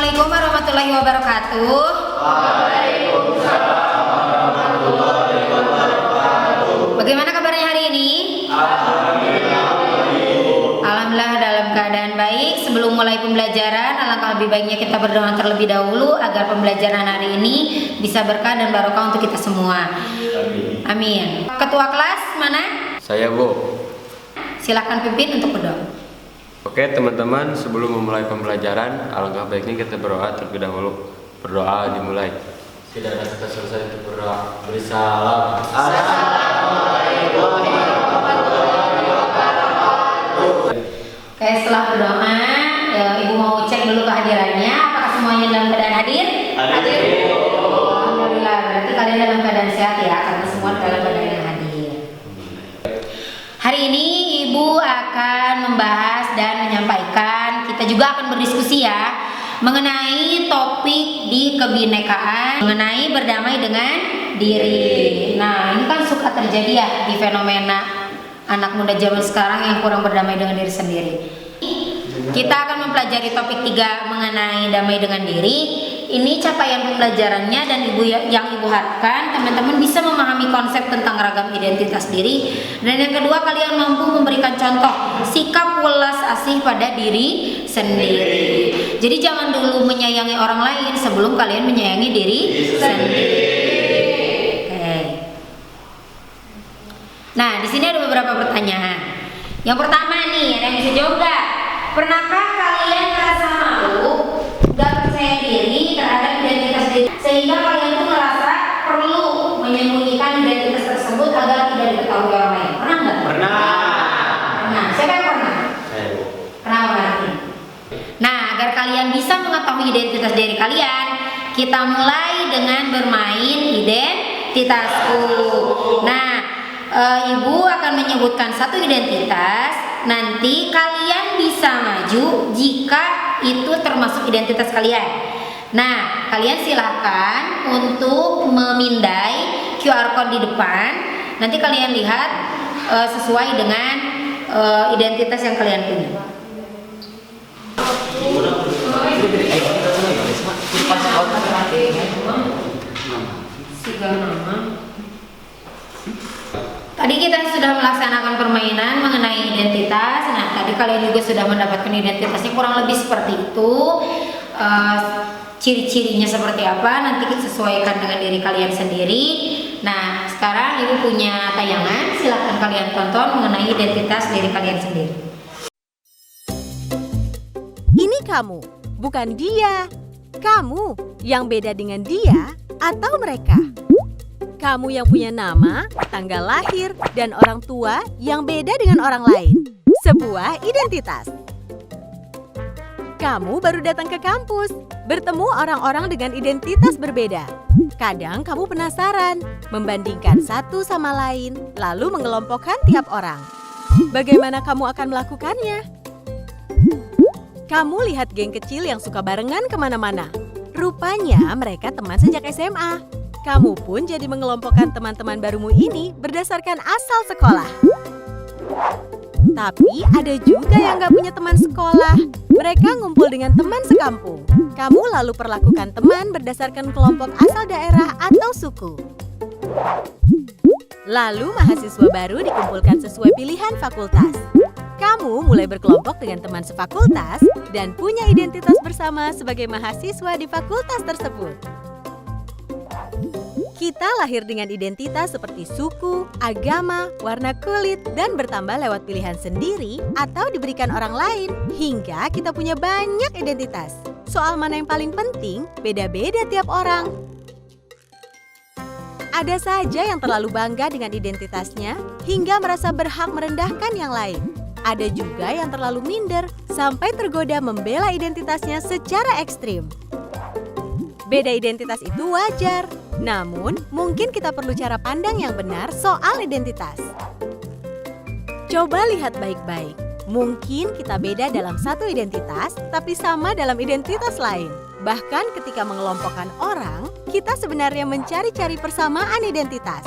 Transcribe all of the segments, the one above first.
Assalamualaikum warahmatullahi wabarakatuh. Waalaikumsalam warahmatullahi wabarakatuh. Bagaimana kabarnya hari ini? Alhamdulillah dalam keadaan baik. Sebelum mulai pembelajaran, alangkah lebih baiknya kita berdoa terlebih dahulu agar pembelajaran hari ini bisa berkah dan barokah untuk kita semua. Amin. Ketua kelas mana? Saya, Bu. Silakan pimpin untuk berdoa. Oke teman-teman, sebelum memulai pembelajaran, alangkah baiknya kita berdoa terlebih dahulu. Berdoa dimulai. Tidak ada kata selesai untuk berdoa. Beri salam. Assalamualaikum warahmatullahi wabarakatuh. Oke, setelah berdoa, Ibu mau cek dulu kehadirannya. Apakah semuanya dalam keadaan hadir? Hadir. Alhamdulillah, berarti kalian dalam keadaan sehat ya, karena semua dalam keadaan yang hadir. Hari ini Ibu akan membahas dan menyampaikan, kita juga akan berdiskusi ya, mengenai topik di kebinekaan, mengenai berdamai dengan diri. Nah, ini kan suka terjadi ya di fenomena anak muda zaman sekarang yang kurang berdamai dengan diri sendiri. Kita akan mempelajari topik 3 mengenai damai dengan diri. Ini capaian pembelajarannya dan yang Ibu harapkan teman-teman bisa memahami konsep tentang ragam identitas diri. Dan yang kedua, kalian mampu memberikan contoh sikap welas asih pada diri sendiri. Jadi jangan dulu menyayangi orang lain sebelum kalian menyayangi diri sendiri. Oke. Nah, di sini ada beberapa pertanyaan. Yang pertama nih, ada yang bisa jawab gak? Pernahkah kalian merasa malu, gak percaya diri terhadap identitas diri, sehingga kalian tuh merasa perlu menyembunyikan identitas tersebut agar tidak diketahui orang lain? Pernah nggak? Pernah. Nah, siapa yang pernah? Saya, Bu. Pernah berarti. Nah, agar kalian bisa mengetahui identitas diri kalian, kita mulai dengan bermain identitasku. Nah, Ibu akan menyebutkan satu identitas. Nanti kalian bisa maju jika itu termasuk identitas kalian. Nah, kalian silahkan untuk memindai QR code di depan. Nanti kalian lihat sesuai dengan identitas yang kalian punya. Tadi kita sudah melaksanakan permainan mengenai identitas. Nah, tadi kalian juga sudah mendapatkan identitasnya kurang lebih seperti itu. Ciri-cirinya seperti apa nanti kita sesuaikan dengan diri kalian sendiri. Nah, sekarang Ibu punya tayangan. Silahkan kalian tonton mengenai identitas diri kalian sendiri. Ini kamu, bukan dia. Kamu yang beda dengan dia atau mereka. Kamu yang punya nama, tanggal lahir, dan orang tua yang beda dengan orang lain. Sebuah identitas. Kamu baru datang ke kampus, bertemu orang-orang dengan identitas berbeda. Kadang kamu penasaran, membandingkan satu sama lain, lalu mengelompokkan tiap orang. Bagaimana kamu akan melakukannya? Kamu lihat geng kecil yang suka barengan kemana-mana. Rupanya mereka teman sejak SMA. Kamu pun jadi mengelompokkan teman-teman barumu ini berdasarkan asal sekolah. Tapi ada juga yang gak punya teman sekolah. Mereka ngumpul dengan teman sekampung. Kamu lalu perlakukan teman berdasarkan kelompok asal daerah atau suku. Lalu mahasiswa baru dikumpulkan sesuai pilihan fakultas. Kamu mulai berkelompok dengan teman sefakultas dan punya identitas bersama sebagai mahasiswa di fakultas tersebut. Kita lahir dengan identitas seperti suku, agama, warna kulit, dan bertambah lewat pilihan sendiri atau diberikan orang lain, hingga kita punya banyak identitas. Soal mana yang paling penting, beda-beda tiap orang. Ada saja yang terlalu bangga dengan identitasnya, hingga merasa berhak merendahkan yang lain. Ada juga yang terlalu minder, sampai tergoda membela identitasnya secara ekstrim. Beda identitas itu wajar. Namun, mungkin kita perlu cara pandang yang benar soal identitas. Coba lihat baik-baik. Mungkin kita beda dalam satu identitas, tapi sama dalam identitas lain. Bahkan ketika mengelompokkan orang, kita sebenarnya mencari-cari persamaan identitas.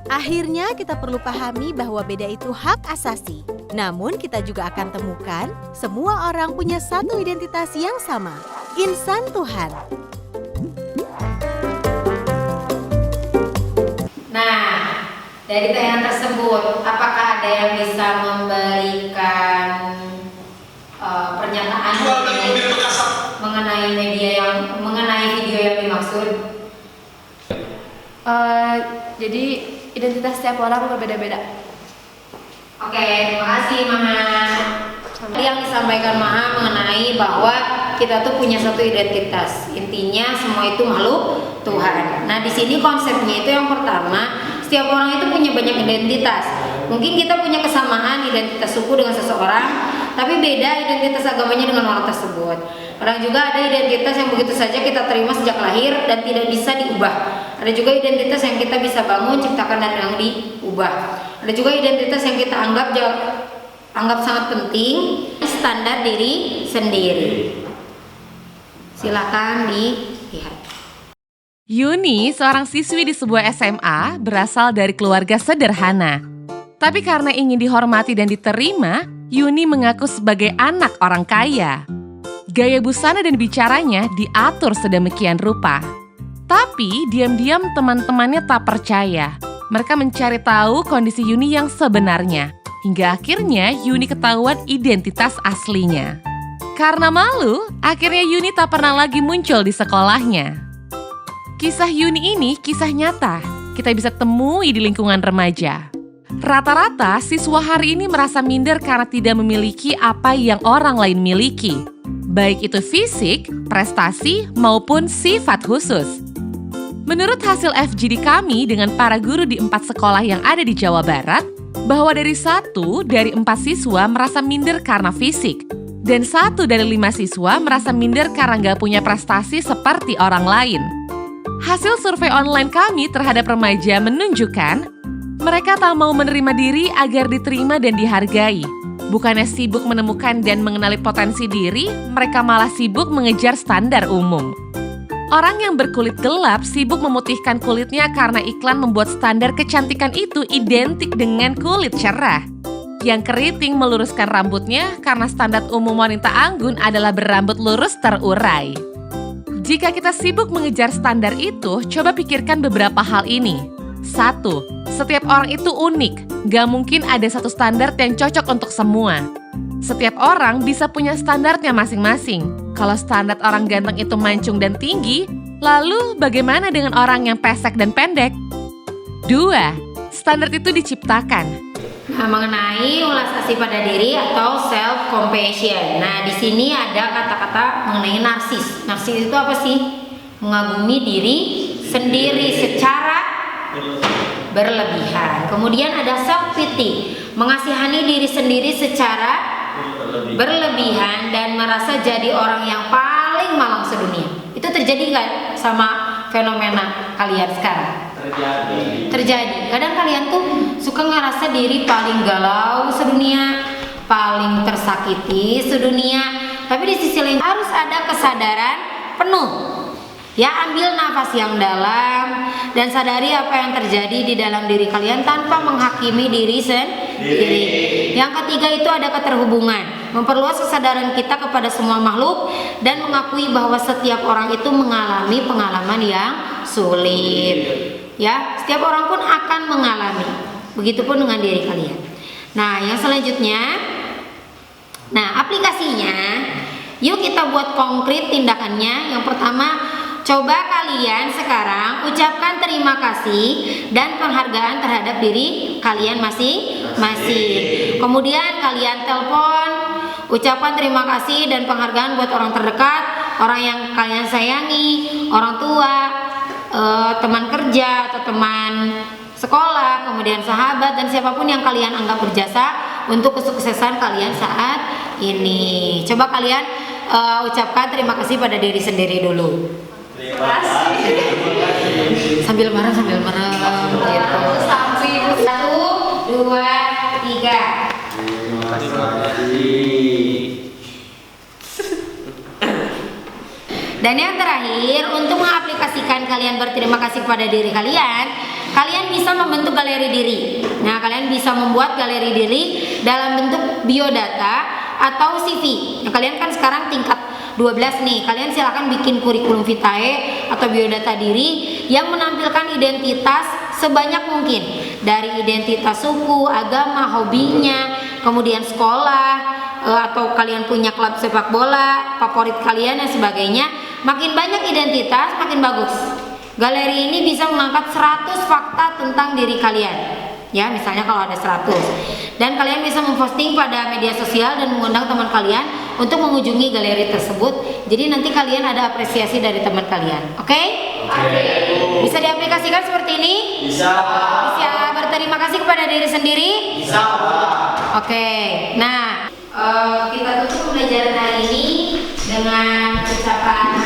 Akhirnya kita perlu pahami bahwa beda itu hak asasi. Namun kita juga akan temukan semua orang punya satu identitas yang sama, insan Tuhan. Nah, dari tayangan tersebut, apakah ada yang bisa memberikan pernyataan mengenai video yang dimaksud? Jadi identitas setiap orang berbeda-beda. Oke, terima kasih Maha. Yang disampaikan Maha mengenai bahwa kita tuh punya satu identitas. Intinya semua itu makhluk Tuhan. Nah, di sini konsepnya itu yang pertama, setiap orang itu punya banyak identitas. Mungkin kita punya kesamaan identitas suku dengan seseorang, tapi beda identitas agamanya dengan orang tersebut. Kadang juga ada identitas yang begitu saja kita terima sejak lahir dan tidak bisa diubah. Ada juga identitas yang kita bisa bangun, ciptakan dan yang diubah. Ada juga identitas yang kita anggap sangat penting, standar diri sendiri. Silakan dilihat. Yuni, seorang siswi di sebuah SMA, berasal dari keluarga sederhana. Tapi karena ingin dihormati dan diterima, Yuni mengaku sebagai anak orang kaya. Gaya busana dan bicaranya diatur sedemikian rupa. Tapi diam-diam teman-temannya tak percaya. Mereka mencari tahu kondisi Yuni yang sebenarnya. Hingga akhirnya Yuni ketahuan identitas aslinya. Karena malu, akhirnya Yuni tak pernah lagi muncul di sekolahnya. Kisah Yuni ini kisah nyata. Kita bisa temui di lingkungan remaja. Rata-rata siswa hari ini merasa minder karena tidak memiliki apa yang orang lain miliki. Baik itu fisik, prestasi, maupun sifat khusus. Menurut hasil FGD kami dengan para guru di 4 sekolah yang ada di Jawa Barat, bahwa dari 1 dari 4 siswa merasa minder karena fisik, dan 1 dari 5 siswa merasa minder karena nggak punya prestasi seperti orang lain. Hasil survei online kami terhadap remaja menunjukkan mereka tak mau menerima diri agar diterima dan dihargai. Bukannya sibuk menemukan dan mengenali potensi diri, mereka malah sibuk mengejar standar umum. Orang yang berkulit gelap sibuk memutihkan kulitnya karena iklan membuat standar kecantikan itu identik dengan kulit cerah. Yang keriting meluruskan rambutnya karena standar umum wanita anggun adalah berambut lurus terurai. Jika kita sibuk mengejar standar itu, coba pikirkan beberapa hal ini. 1. Setiap orang itu unik, gak mungkin ada satu standar yang cocok untuk semua. Setiap orang bisa punya standarnya masing-masing. Kalau standar orang ganteng itu mancung dan tinggi, lalu bagaimana dengan orang yang pesek dan pendek? 2. Standar itu diciptakan. Nah, mengenai ulas asih pada diri atau self compassion. Nah, di sini ada kata-kata mengenai narsis. Narsis itu apa sih? Mengagumi diri sendiri secara berlebihan. Kemudian ada self pity, mengasihani diri sendiri secara berlebihan dan merasa jadi orang yang paling malang sedunia. Itu terjadi nggak sama fenomena kalian sekarang? Terjadi. Kadang kalian tuh suka ngerasa diri paling galau sedunia, paling tersakiti sedunia. Tapi di sisi lain harus ada kesadaran penuh. Ya, ambil nafas yang dalam dan sadari apa yang terjadi di dalam diri kalian tanpa menghakimi diri sendiri. Yang ketiga itu ada keterhubungan, memperluas kesadaran kita kepada semua makhluk dan mengakui bahwa setiap orang itu mengalami pengalaman yang sulit. Ya, setiap orang pun akan mengalami. Begitupun dengan diri kalian. Nah, yang selanjutnya, aplikasinya, yuk kita buat konkret tindakannya. Yang pertama, coba kalian sekarang ucapkan terima kasih dan penghargaan terhadap diri kalian masing-masing. Kemudian kalian telepon, ucapan terima kasih dan penghargaan buat orang terdekat, orang yang kalian sayangi, orang tua, teman kerja atau teman sekolah, kemudian sahabat dan siapapun yang kalian anggap berjasa untuk kesuksesan kalian saat ini. Coba kalian ucapkan terima kasih pada diri sendiri dulu. Terima kasih. Sambil merem gitu. 1, 2, 3. Terima kasih. Dan yang terakhir, untuk mengaplikasikan kalian berterima kasih kepada diri kalian kalian bisa membentuk galeri diri. Nah, kalian bisa membuat galeri diri dalam bentuk biodata atau CV. Nah, kalian kan sekarang tingkat 12 nih, kalian silakan bikin kurikulum vitae atau biodata diri yang menampilkan identitas sebanyak mungkin, dari identitas suku, agama, hobinya, kemudian sekolah, atau kalian punya klub sepak bola, favorit kalian dan sebagainya. Makin banyak identitas, makin bagus. Galeri ini bisa mengangkat 100 fakta tentang diri kalian. Ya, misalnya kalau ada 100. Dan kalian bisa memposting pada media sosial dan mengundang teman kalian untuk mengunjungi galeri tersebut. Jadi nanti kalian ada apresiasi dari teman kalian. Oke? Bisa diaplikasikan seperti ini? Bisa. Bisa berterima kasih kepada diri sendiri? Bisa. Oke. Nah, kita tutup pembelajaran hari ini dengan ucapan